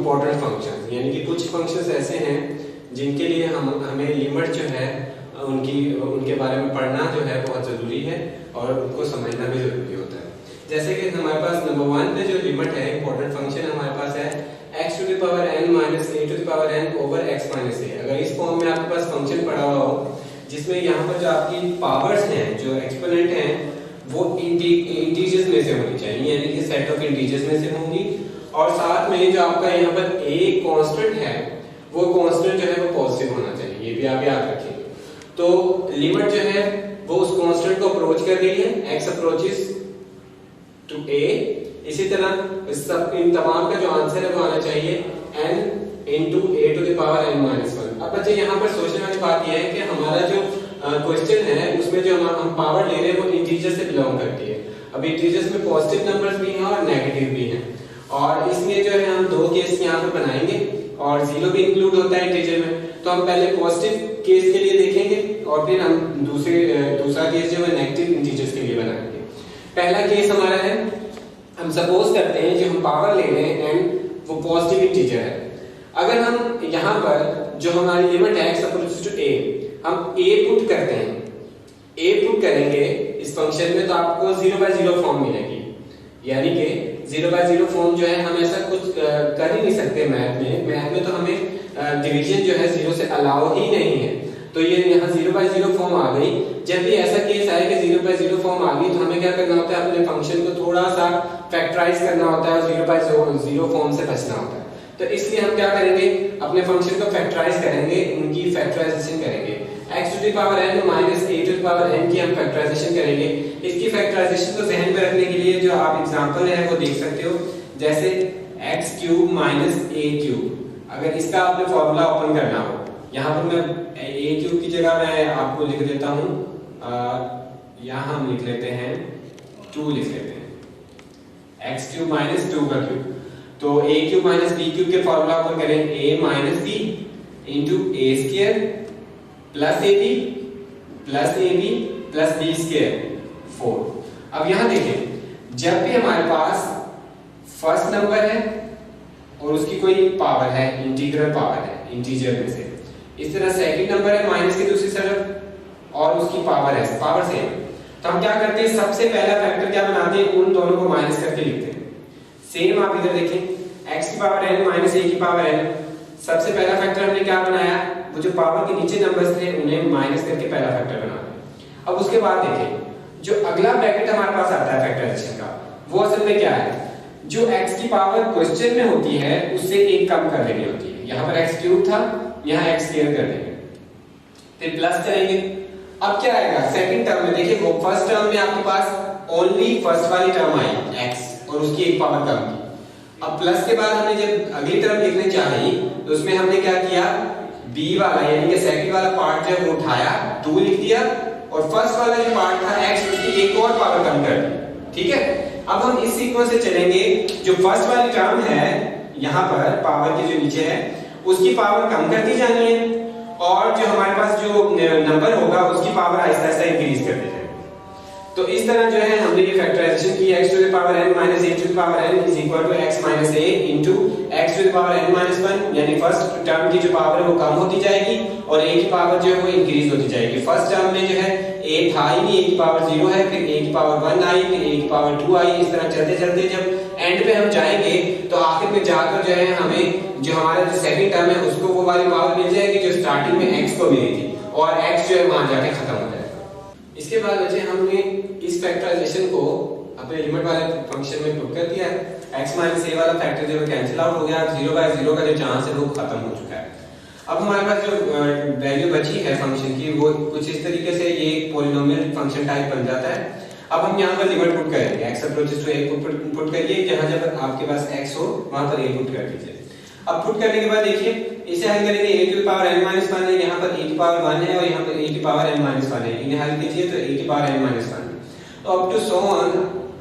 Important functions, यानी कि कुछ फंक्शंस ऐसे हैं जिनके लिए हमें लिमिट जो है उनके बारे में पढ़ना जो है बहुत ज़रूरी है और उनको समझना भी ज़रूरी होता है। जैसे कि हमारे पास नंबर 1 पे जो लिमिट है, इम्पोर्टेंट फंक्शन हमारे पास है x to the power n minus a to the power n over x minus a। अगर इस फॉर्म में आपके पास फंक्शन पड़ा हुआ हो जिसमें यहाँ पर जो आपकी पावर्स हैं, जो एक्सपोनेंट हैं, वो इंटीजर्स में से होनी चाहिए, यानी कि सेट ऑफ इंटीजर्स में से होंगी, और साथ में जो आपका यहाँ पर a कांस्टेंट है वो कांस्टेंट जो है वो पॉजिटिव होना चाहिए, ये भी आप याद रखेंगे। तो लिमिट जो है वो उस कांस्टेंट को अप्रोच कर रही है, x अप्रोचेस टू a। इसी तरह सब इन तमाम का जो आंसर है वो आना चाहिए n into a to the power n minus 1। अब बच्चे यहाँ पर सोचने वाली बात यह है कि हमारा जो क्वेश्चन है उसमें जो हम पावर ले रहे हैं वो इंटीजर से बिलोंग करती है। अब इंटीजर्स में पॉजिटिव नंबर्स भी हैं और नेगेटिव भी हैं, और इसलिए जो है हम दो केस यहाँ पर बनाएंगे और जीरो भी इंक्लूड होता है इंटीजर में। तो हम पहले पॉजिटिव केस के लिए देखेंगे और फिर हम दूसरा केस जो है नेगेटिव इंटीजर्स के लिए बनाएंगे। पहला केस हमारा है, हम सपोज करते हैं जो हम पावर ले रहे हैं एंड वो पॉजिटिव इंटीजर है। अगर हम यहाँ पर जो हमारी लिमिट है x अप्रोचेस टू a, हम a पुट करते हैं, a पुट करेंगे इस फंक्शन में तो आपको 0/0 फॉर्म मिलेगी, यानी कि 0/0 फॉर्म जो है हम ऐसा कुछ कर ही नहीं सकते मैथ में तो हमें डिवीजन जो है 0 से अलाउ ही नहीं है। तो ये यहाँ 0/0 फॉर्म आ गई। जब भी ऐसा केस आए कि 0/0 फॉर्म आ गई तो हमें क्या करना होता है, अपने फंक्शन को थोड़ा सा फैक्टराइज करना होता है और 0/0 फॉर्म से बचना होता है। तो इसलिए हम क्या करेंगे, अपने फंक्शन को फैक्टराइज करेंगे, उनकी फैक्टराइजेशन करेंगे। x to the power n minus a to the power n की हम फैक्टराइजेशन करेंगे। इसकी फैक्टराइजेशन को ज़हन में रखने के लिए जो आप एग्जांपल है वो देख सकते हो, जैसे x cube minus a cube. अगर इसका आपने फॉर्मूला ओपन करना हो, यहाँ पर मैं a क्यूब की जगह मैं आपको लिख देता हूँ, यहाँ हम लिख लेते हैं 2 लिख लेते हैं, x क्यूब माइनस 2 का क्यूब। तो a cube minus b cube के फॉर्मूला ओपन करें, a minus b into a square plus ab plus b square 4। अब यहाँ देखें, जब भी हमारे पास फर्स्ट नंबर है और उसकी कोई पावर है, इंटीग्रल पावर है इंटीजर में से, इस तरह सेकंड नंबर है माइनस की दूसरी तरफ और उसकी पावर है, पावर सेम, तो हम क्या करते हैं, सबसे पहला फैक्टर क्या बनाते हैं, उन दोनों को माइनस करके लिखते हैं। सेम आप इधर देखें, x की पावर n माइनस a की पावर n, सबसे पहला फैक्टर हमने क्या बनाया, वो जो पावर के नीचे नंबर्स थे उन्हें माइनस करके पहला फैक्टर बना दिया। अब उसके बाद देखें, जो अगला ब्रैकेट हमारे पास आता है फैक्टराइजेशन का, वो असल में क्या है, जो x की पावर क्वेश्चन में होती है उससे एक कम कर लेनी होती है। यहाँ पर x क्यूब था, यहाँ x स्क्वायर कर देंगे, फिर प्लस करेंगे। अब क्या आएगा सेकंड टर्म में, देखिए वो फर्स्ट टर्म में आपके पास ओनली फर्स्ट वाली टर्म आई x और उसकी एक पावर कम की। अब प्लस के बाद हमने जब अगली टर्म लिखने चाहिए तो उसमें हमने क्या किया, b वाला यानी कि सेकंड वाला पार्ट जो है वो उठाया, 2 लिख दिया, और फर्स्ट वाला जो पार्ट था x उसकी एक और पावर कम कर दी। ठीक है, अब हम इस सीक्वेंस से चलेंगे, जो फर्स्ट वाली टर्म है यहाँ पर पावर के जो नीचे है उसकी पावर कम करती जानी है, और जो हमारे पास जो नंबर होगा उसकी पावर आहिस्ता आहिस्ता इंक्रीज करते जाएंगे। तो इस तरह जो है हमने ये फैक्टराइजेशन की, x to the power n minus a to the power n is equal to x minus a into x to the power n minus 1, यानी फर्स्ट टर्म की जो पावर है वो कम होती जाएगी और a की पावर जो है वो इंक्रीज होती जाएगी। फर्स्ट टर्म में जो है a था ही नहीं, a की पावर 0 है, फिर a की पावर 1 आई, फिर a की पावर 2 आई, इस तरह चलते चलते जब एंड पे हम जाएंगे तो आखिर में जाकर जो है हमें जो हमारा जो सेकंड टर्म है उसको वो वाली पावर मिल जाएगी जो स्टार्टिंग में x को मिली थी, और x जो है वहां जाके खत्म हो जाएगा। इसके बाद बच्चे हमने इस फैक्टराइजेशन को अपने लिमिट वाले फंक्शन में पुट कर दिया है, x माइनस a वाला फैक्टर जो है कैंसिल आउट हो गया, 0/0 का जो चांस है वो खत्म हो चुका है। अब हमारे पास जो वैल्यू बची है फंक्शन की वो कुछ इस तरीके से ये एक पॉलिनोमियल फंक्शन टाइप बन जाता है। अब हम यहाँ पर लिमिट पुट करेंगे, x approaches to a put करिए, जहाँ जब आपके पास x हो वहां पर a पुट कर दीजिए। अब पुट करने के बाद देखिए इसे हल करेंगे, a की पावर n माइनस 1 है, यहाँ पर a की पावर 1 है और यहाँ पर a की पावर n माइनस 1 है, इन्हें हल कीजिए तो a की पावर n माइनस 1 है। तो अप टू सो ऑन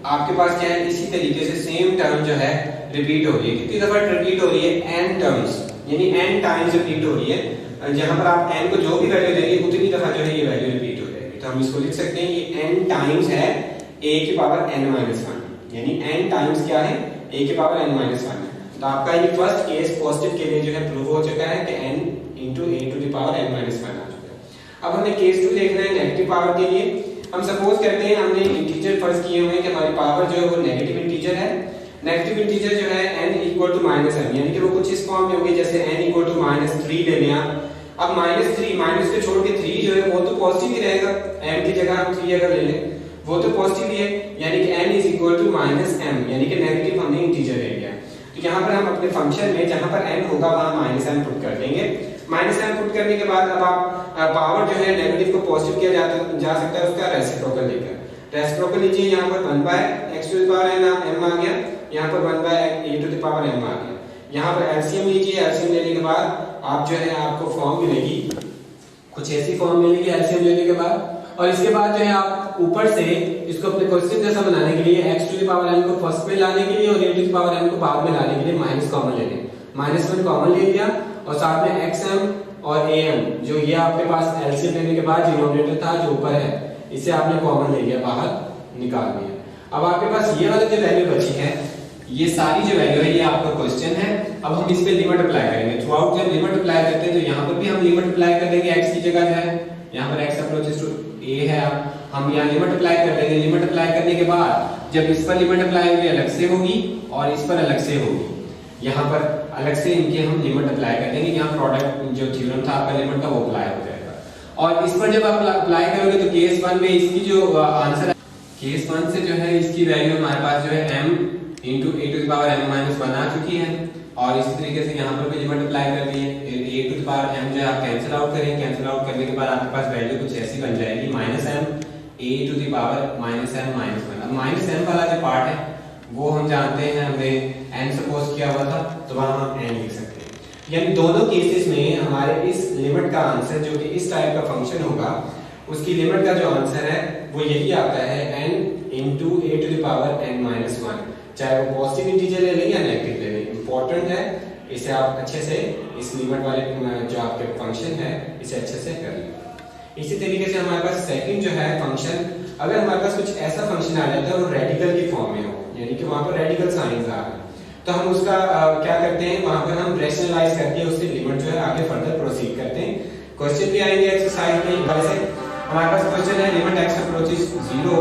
आपके पास क्या है, इसी तरीके से सेम टर्म जो है रिपीट हो रही है। कितनी दफा रिपीट हो रही है, n टर्म्स, यानी n टाइम्स रिपीट हो रही है। जहां पर आप n को जो भी वैल्यू देंगे उतनी दफा जो है ये वैल्यू रिपीट हो जाएगी। तो हम इसको लिख सकते हैं ये n टाइम्स है a की पावर n माइनस 1, यानी n टाइम्स क्या है a की पावर n माइनस 1 है। तो आपका ये फर्स्ट केस पॉजिटिव के लिए जो है प्रूव हो चुका है कि n into a to the power n minus 1 आ चुका है। अब हमें केस 2 देखना है नेगेटिव पावर के लिए। हम सपोज करते हैं हमने इंटीजर फर्ज किए हुए हैं कि हमारी पावर जो है वो नेगेटिव इंटीजर है। नेगेटिव इंटीजर जो है n equal to minus m, यानी कि वो कुछ इस फॉर्म में होगी जैसे n इक्वल टू -3 ले लें आप। अब -3 माइनस को छोड़ के 3 जो है वो तो पॉजिटिव ही रहेगा, m की जगह हम 3 अगर ले लें वो तो पॉजिटिव ही है, यानी कि n is equal to -m, यानी कि नेगेटिव हमने इंटीजर ले लिया। तो यहाँ पर हम अपने फंक्शन में जहाँ पर n होगा वहाँ -m पुट कर देंगे। -m पुट करने के बाद अब आप पावर जो है नेगेटिव को पॉजिटिव किया जा सकता है उसका रेसिप्रोकल लेकर। रेसिप्रोकल लीजिए, यहाँ पर 1/x to the power m आ गया, यहाँ पर 1/a to the power m आ गया। यहाँ पर एलसीएम लीजिए, एलसीएम लेने के बाद आप जो है आपको फॉर्म मिलेगी, कुछ ऐसी फॉर्म मिलेगी एलसीएम लेने के बाद। और इसके बाद जो है आप ऊपर से इसको अपने क्वेश्चन जैसा बनाने के लिए x to the power m को फर्स्ट में लाने के लिए और a to the power m को बाद में लाने के लिए माइनस कॉमन ले लें। -1 कॉमन ले लिया और साथ में xm और am जो ये आपके पास एलसीएम लेने के बाद डिनोमिनेटर था जो ऊपर है इसे आपने कॉमन ले लिया, बाहर निकाल दिया। अब आपके पास ये वाला जो वैल्यू बची है, ये सारी जो वैल्यू है ये आपका क्वेश्चन है। अब हम इस पे लिमिट अप्लाई करेंगे। थ्रू आउट जब लिमिट अप्लाई करते हैं तो यहाँ पर भी हम लिमिट अप्लाई कर देंगे। x की जगह जो है यहाँ पर x अप्रोचेस टू a है, हम यहाँ लिमिट अप्लाई कर देंगे। लिमिट अप्लाई करने के बाद जब इस पर लिमिट अप्लाई होगी अलग से होगी और इस पर अलग से होगी, यहाँ पर अलग से इनके हम लिमिट अप्लाई कर देंगे। यहाँ प्रोडक्ट जो थ्योरम था आपका लिमिट का वो अप्लाई हो जाएगा। और इस पर जब आप अप्लाई करोगे तो केस 1 में इसकी जो आंसर है, केस 1 से जो है इसकी वैल्यू हमारे पास जो है m into a to the power m minus 1 आ चुकी है। और इसी तरीके से यहाँ पर भी लिमिट अप्लाई कर दी है। a to the power m जो है आप कैंसिल आउट करेंगे, कैंसिल आउट करने के बाद आपके पास वैल्यू कुछ ऐसी बन जाएगी -m a to the power -m minus 1। अब -m वाला जो पार्ट है वो हम जानते हैं, हमने n सपोज किया हुआ था तो वहां हम n लिख सकते हैं। यानी दोनों केसेस में हमारे इस लिमिट का आंसर जो कि इस टाइप का फंक्शन होगा उसकी लिमिट का जो आंसर है वो यही आता है n into a to the power n minus 1, चाहे वो पॉजिटिव इंटीजर ले लें या नेगेटिव ले लें। इंपॉर्टेंट है, इसे आप अच्छे से इस लिमिट वाले जो आपके फंक्शन है इसे अच्छे से कर लें। इसी तरीके से हमारे पास सेकंड जो है फंक्शन, अगर हमारे पास कुछ ऐसा फंक्शन आ जाता है वो रेडिकल की फॉर्म में हो, यानी कि वहां पर रेडिकल साइंस आ रहा है, तो हम उसका क्या करते हैं, वहां पर हम रैशनलाइज करके उससे लिमिट जो है आगे फर्दर प्रोसीड करते हैं। क्वेश्चन भी आएंगे एक्सरसाइज में। वैसे हमारे पास क्वेश्चन है limit x approaches 0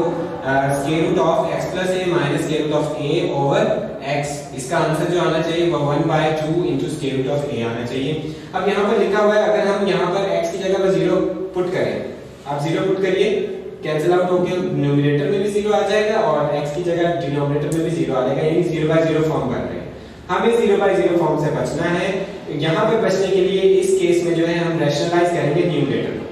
square root of x plus a minus square root of a over x। इसका आंसर जो आना चाहिए वो 1/2 into square root of a आना चाहिए। अब यहाँ पर लिखा हुआ है, अगर हम यहाँ पर x की जगह पर 0 पुट करें, आप 0 पुट करिए, कैंसिल आउट होकर न्यूमरेटर में भी 0 आ जाएगा और x की जगह डिनोमिनेटर में भी 0 आ जाएगा, यानी 0/0 फॉर्म बन रहे हैं। हमें 0/0 फॉर्म से बचना है। यहाँ पे बचने के लिए इस केस में जो है हम रैशनलाइज करेंगे न्यूमरेटर को।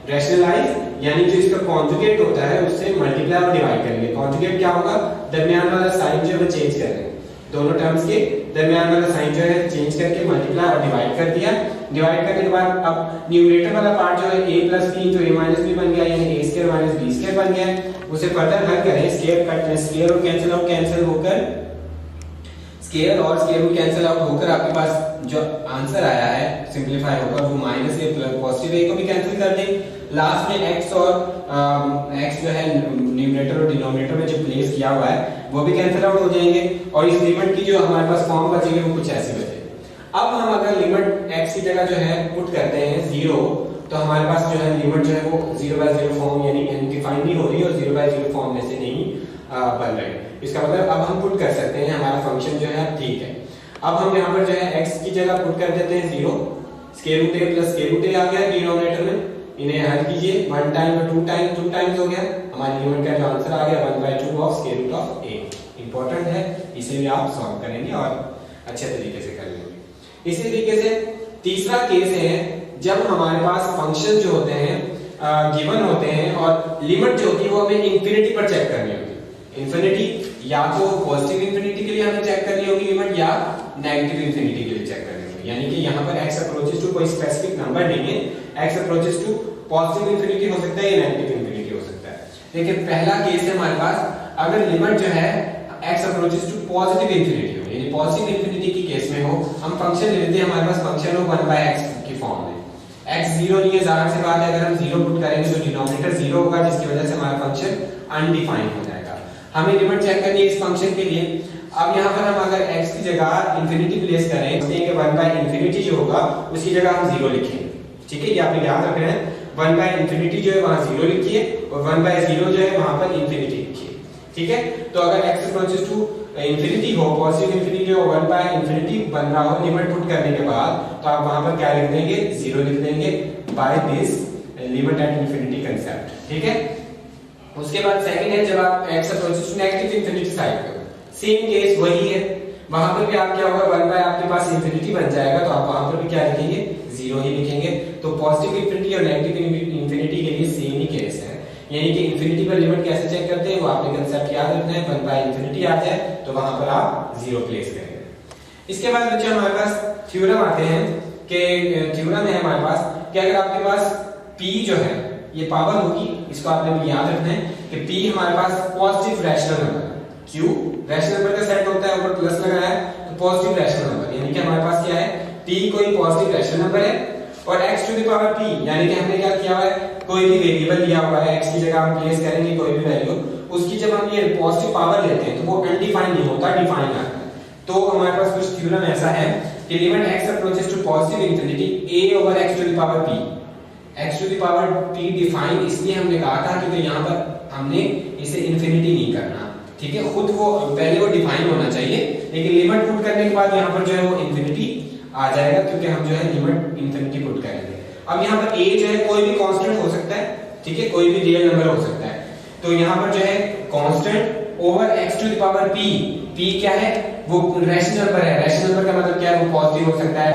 रैशनलाइज यानी जो इसका कॉन्जुगेट होता है उससे मल्टीप्लाई और डिवाइड करेंगे। कॉन्जुगेट क्या होगा, दरमियान वाला साइन जो है चेंज कर रहे हैं, दोनों टर्म्स के दरमियान वाला साइन जो है चेंज करके मल्टीप्लाई और डिवाइड कर दिया। डिवाइड करने के बाद अब न्यूमरेटर वाला पार्ट जो है a plus b into a minus b बन गया, यानी a square minus b square बन गया। उसे फर्दर हल करें, स्क्वायर कट स्क्वायर और कैंसिल आउट कैंसिल होकर स्क्वायर और स्क्वायर रूट कैंसिल आउट होकर आपके पास जो आंसर आया है सिंपलीफाई होकर वो minus a plus positive a को भी कैंसिल कर दें। लास्ट में x और x जो है न्यूमरेटर और डिनोमिनेटर में जो प्लेस किया हुआ है वो भी कैंसिल आउट हो जाएंगे और इस लिमिट की जो हमारे पास फॉर्म बचेगी वो कुछ ऐसी बचेगी। अब हम अगर लिमिट x की जगह जो है पुट करते हैं 0, तो हमारे पास जो है लिमिट जो है वो 0/0 फॉर्म यानी अनडिफाइंड नहीं हो रही और 0/0 फॉर्म में से नहीं बन रही। इसका मतलब अब हम पुट कर सकते हैं, हमारा फंक्शन जो है ठीक है। अब हम यहाँ पर जो है x की जगह पुट कर देते हैं 0, square root a plus square root a आ गया डिनोमिनेटर में, इन्हें हल कीजिए 1 टाइम और 2 टाइम्स हो गया, हमारी लिमिट का जो आंसर आ गया 1/2 of square root of a। Important है, इसे भी आप सॉल्व करेंगे और अच्छे तरीके से कर लेंगे। इसी तरीके से तीसरा केस है जब हमारे पास फंक्शन जो होते हैं गिवन होते हैं और लिमिट जो होती है वो हमें इंफिनिटी पर चेक करनी होती है। इंफिनिटी या तो पॉजिटिव इंफिनिटी के लिए हमें चेक करनी होगी लिमिट या नेगेटिव इंफिनिटी के लिए चेक करनी होगी। यानी कि यहाँ पर x अप्रोचेस टू कोई स्पेसिफिक नंबर नहीं है, x approaches to positive infinity हो सकता है या नेगेटिव इंफिनिटी हो सकता है। लेकिन पहला केस है हमारे पास, अगर लिमिट जो है x approaches to positive infinity हो, यानी पॉजिटिव इंफिनिटी की केस में हो, हम फंक्शन ले लेते हैं, हमारे पास फंक्शन हो 1/x की फॉर्म में। x 0 नहीं है, जाहिर सी बात है, अगर हम 0 पुट करेंगे तो डिनोमिनेटर 0 होगा जिसकी वजह से हमारा फंक्शन अनडिफाइंड हो जाएगा। हमें लिमिट चेक करनी है इस फंक्शन के लिए। अब यहाँ पर हम अगर x की जगह इंफिनिटी प्लेस करें तो कि 1 बाय इंफिनिटी जो होगा उसकी जगह हम 0 लिखेंगे। ठीक है, ये आपने याद रखना है। 1 बाय इंफिनिटी जो है वहां 0 लिखिए और 1 बाय 0 जो है वहां पर इंफिनिटी लिखिए। ठीक है, तो अगर x अप्रोचेस टू इंफिनिटी हो, पॉजिटिव इंफिनिटी हो, 1 बाय इंफिनिटी बन रहा हो लिमिट पुट करने के बाद, तो आप वहां पर क्या लिख देंगे, 0 लिख देंगे by this limit at infinity concept. ठीक है, उसके बाद सेकंड है जब आप x approaches to negative infinity side पे, सेम केस वही है, वहां पर भी आप क्या होगा 1 बाय आपके पास इंफिनिटी बन जाएगा, तो आप वहां पर भी क्या लिखेंगे, 0 ही लिखेंगे। तो पॉजिटिव इंफिनिटी और नेगेटिव इंफिनिटी के लिए सेम ही केस है, यानी कि इंफिनिटी पर लिमिट कैसे चेक करते हैं वो आपने कांसेप्ट याद रखना है। 1 बाय इंफिनिटी आ जाए तो वहां पर आप 0 प्लेस करेंगे। इसके बाद बच्चों हमारे पास थ्योरम आते हैं कि थ्योरम है हमारे पास कि अगर आपके पास p जो है ये पावर होगी, इसको आपने भी याद रखना है कि p हमारे पास पॉजिटिव रैशनल नंबर है। क्यों, रैशनल नंबर का सेट होता है, ऊपर प्लस लगाया है तो पॉजिटिव रैशनल नंबर, यानी कि हमारे पास क्या है, p कोई पॉजिटिव रैशनल नंबर है और x to the power p, यानी कि हमने क्या किया हुआ है, कोई भी वेरिएबल दिया हुआ है, x की जगह हम प्लेस करेंगे कोई भी वैल्यू, उसकी जब हम ये पॉजिटिव पावर लेते हैं तो वो अनडिफाइंड नहीं होता, डिफाइन आता है। तो हमारे पास कुछ थ्योरम ऐसा है कि limit x approaches to positive infinity a over x to the power p, x to the power p define इसलिए हमने कहा था क्योंकि यहाँ पर हमने इसे इंफिनिटी नहीं करना। ठीक है, खुद वो पहले वो डिफाइन होना चाहिए, लेकिन लिमिट पुट करने के बाद यहाँ पर जो है वो इंफिनिटी आ जाएगा क्योंकि हम जो है लिमिट इंफिनिटी पुट करेंगे। अब यहाँ पर a जो है कोई भी कांस्टेंट हो सकता है, ठीक है, कोई भी रियल नंबर हो सकता है, तो यहाँ पर जो है constant over x to the power p, p क्या है, वो रैशनल नंबर है। रैशनल नंबर का मतलब क्या है, वो पॉजिटिव हो सकता है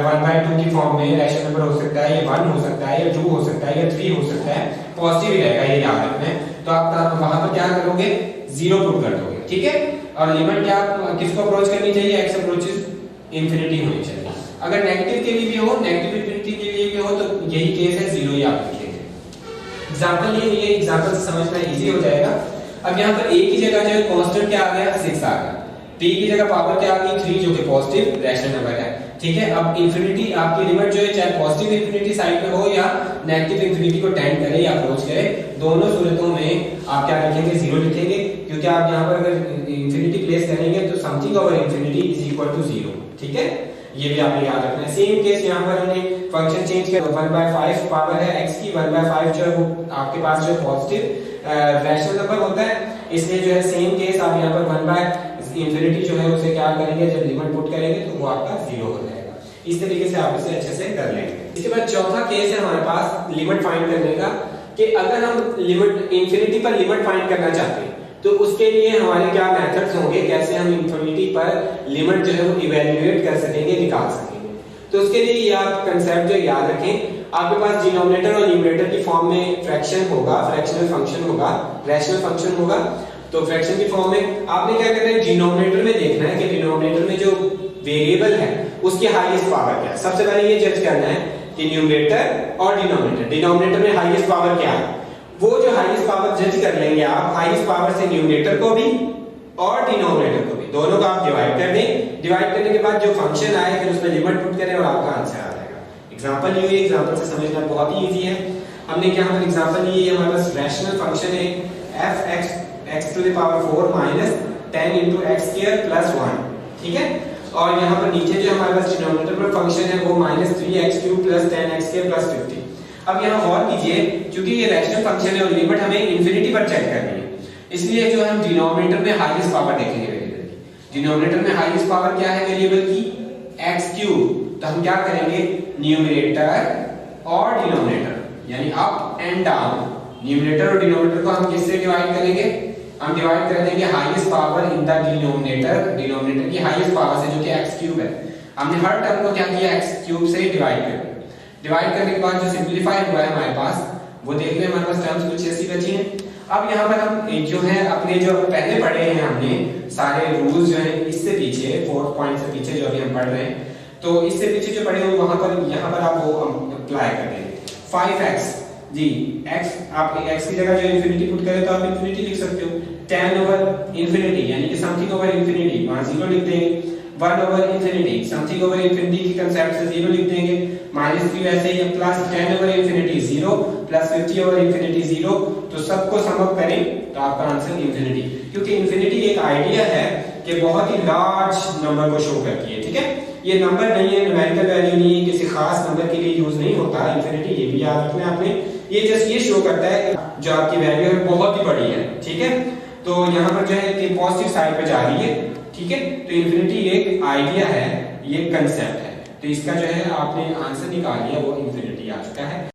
1/2 की फॉर्म में रैशनल नंबर हो सकता है, ये 1 हो सकता है, ये 2 हो सकता है, ये 3 हो सकता है, पॉजिटिव ही रहेगा, ये याद रखना है। तो आप वहां पर क्या करोगे, 0 पुट कर दोगे। ठीक है, और लिमिट क्या किसको अप्रोच करनी चाहिए, x अप्रोचेस इंफिनिटी होनी चाहिए। अगर नेगेटिव के लिए भी हो, नेगेटिव इंफिनिटी के लिए भी हो, तो यही केस है, 0 ही आप लिखेंगे। एग्जांपल ये एग्जांपल से समझना इजी हो जाएगा। अब यहाँ पर a की जगह जो है कांस्टेंट क्या आ गया, 6 आ गया, p की जगह पावर क्या आ गई, 3 जो कि पॉजिटिव रैशनल नंबर है। ठीक है, अब इंफिनिटी आपकी लिमिट जो है चाहे पॉजिटिव इंफिनिटी साइड में हो या नेगेटिव इंफिनिटी को टेंड करे या अप्रोच करे, दोनों सूरतों में आप क्या लिखेंगे, 0 लिखेंगे, क्योंकि आप यहाँ पर अगर इंफिनिटी प्लेस करेंगे तो something over infinity is equal to 0। ठीक है, ये भी आपने याद रखना है। सेम केस यहाँ पर हमने फंक्शन चेंज किया, 1/5 पावर है x की, 1/5 जो है वो आपके पास जो पॉजिटिव रैशनल नंबर होता है, इसलिए जो है सेम केस आप यहाँ पर 1 बाय इंफिनिटी जो है उसे क्या करेंगे, जब लिमिट पुट करेंगे तो वो आपका 0 हो जाएगा। इस तरीके से आप इसे अच्छे से कर लेंगे। इसके बाद चौथा केस है हमारे पास लिमिट फाइंड करने का, कि अगर हम लिमिट इंफिनिटी पर लिमिट फाइंड करना चाहते हैं तो उसके लिए हमारे क्या मेथड्स होंगे, कैसे हम इंफिनिटी पर लिमिट जो है वो इवैल्यूएट कर सकेंगे, निकाल सकेंगे। तो उसके लिए ये आप कांसेप्ट जो याद रखें, आपके पास डिनोमिनेटर और न्यूमरेटर की फॉर्म में फ्रैक्शन होगा, फ्रैक्शनल फंक्शन होगा, रैशनल फंक्शन होगा। तो फ्रैक्शन की फॉर्म में आपने क्या करना है, डिनोमिनेटर में देखना है कि डिनोमिनेटर में जो वेरिएबल है उसकी हाईएस्ट पावर क्या है। सबसे पहले ये जज करना है कि न्यूमरेटर और डिनोमिनेटर, डिनोमिनेटर में हाईएस्ट पावर क्या है, वो जो हाईएस्ट पावर जज कर लेंगे आप, हाईएस्ट पावर से न्यूमरेटर को भी और डिनोमिनेटर को भी, दोनों को आप डिवाइड कर दें। डिवाइड करने के बाद जो फंक्शन आए फिर उसमें लिमिट पुट करें और आपका आंसर आ जाएगा। एग्जांपल ये, एग्जांपल से समझना बहुत ही इजी है। हमने यहाँ पर एग्जांपल ये हमारे पास रैशनल फंक्शन है f(x) x to the power 4 minus 10 into x square plus 1। ठीक है, और यहाँ पर नीचे जो हमारे पास डिनोमिनेटर पर फंक्शन है वो minus 3x cube plus 10x square plus 50। अब यहाँ गौर कीजिए, क्योंकि ये रैशनल फंक्शन है और लिमिट हमें इंफिनिटी पर चेक करनी है, इसलिए जो हम डिनोमिनेटर में हाईएस्ट पावर देखेंगे वेरिएबल की। डिनोमिनेटर में हाईएस्ट पावर क्या है वेरिएबल की, x क्यूब। तो हम क्या करेंगे, न्यूमरेटर और डिनोमिनेटर यानी अप एंड डाउन, न्यूमरेटर और डिनोमिनेटर को हम किससे डिवाइड करेंगे, हम डिवाइड कर देंगे highest power in the denominator, denominator की हाईएस्ट पावर से जो कि x क्यूब है। हमने हर टर्म को क्या किया, x क्यूब से डिवाइड कर दिया। डिवाइड करने के बाद जो सिंपलीफाई हुआ है हमारे पास, वो देख लें, हमारे पास टर्म्स कुछ ऐसी बची हैं। अब यहाँ पर हम जो है अपने जो पहले पढ़े हैं हमने सारे रूल्स जो है इससे पीछे 4th पॉइंट से पीछे जो अभी हम पढ़ रहे हैं, तो इससे पीछे जो पढ़े हुए वहां पर यहाँ पर आप वो अप्लाई कर देंगे। 5x जी, x आप x की जगह जो इंफिनिटी पुट करें तो आप इंफिनिटी लिख सकते हो। 10 ओवर इंफिनिटी यानी कि समथिंग ओवर इंफिनिटी, वहां 0 लिख देंगे। 1 over infinity, something over infinity की कांसेप्ट से 0 लिख देंगे। -3 वैसे ही, plus 10 over infinity 0 plus 50 over infinity 0। तो सबको सम अप करें तो आपका आंसर इंफिनिटी, क्योंकि इंफिनिटी एक आइडिया है कि ये बहुत ही लार्ज नंबर को शो करती है, ठीक है। ये नंबर नहीं है, न्यूमेरिकल वैल्यू नहीं है, किसी खास नंबर के लिए यूज नहीं होता इंफिनिटी, ये भी याद रखना आपने। ये जस्ट ये शो करता है जो आपकी वैल्यू है बहुत ही बड़ी है, ठीक है। तो यहाँ पर जो है कि पॉजिटिव साइड पे जा रही है, ठीक है। तो इंफिनिटी एक आइडिया है, ये कंसेप्ट है। तो इसका जो है आपने आंसर निकाल लिया, वो इंफिनिटी आ चुका है।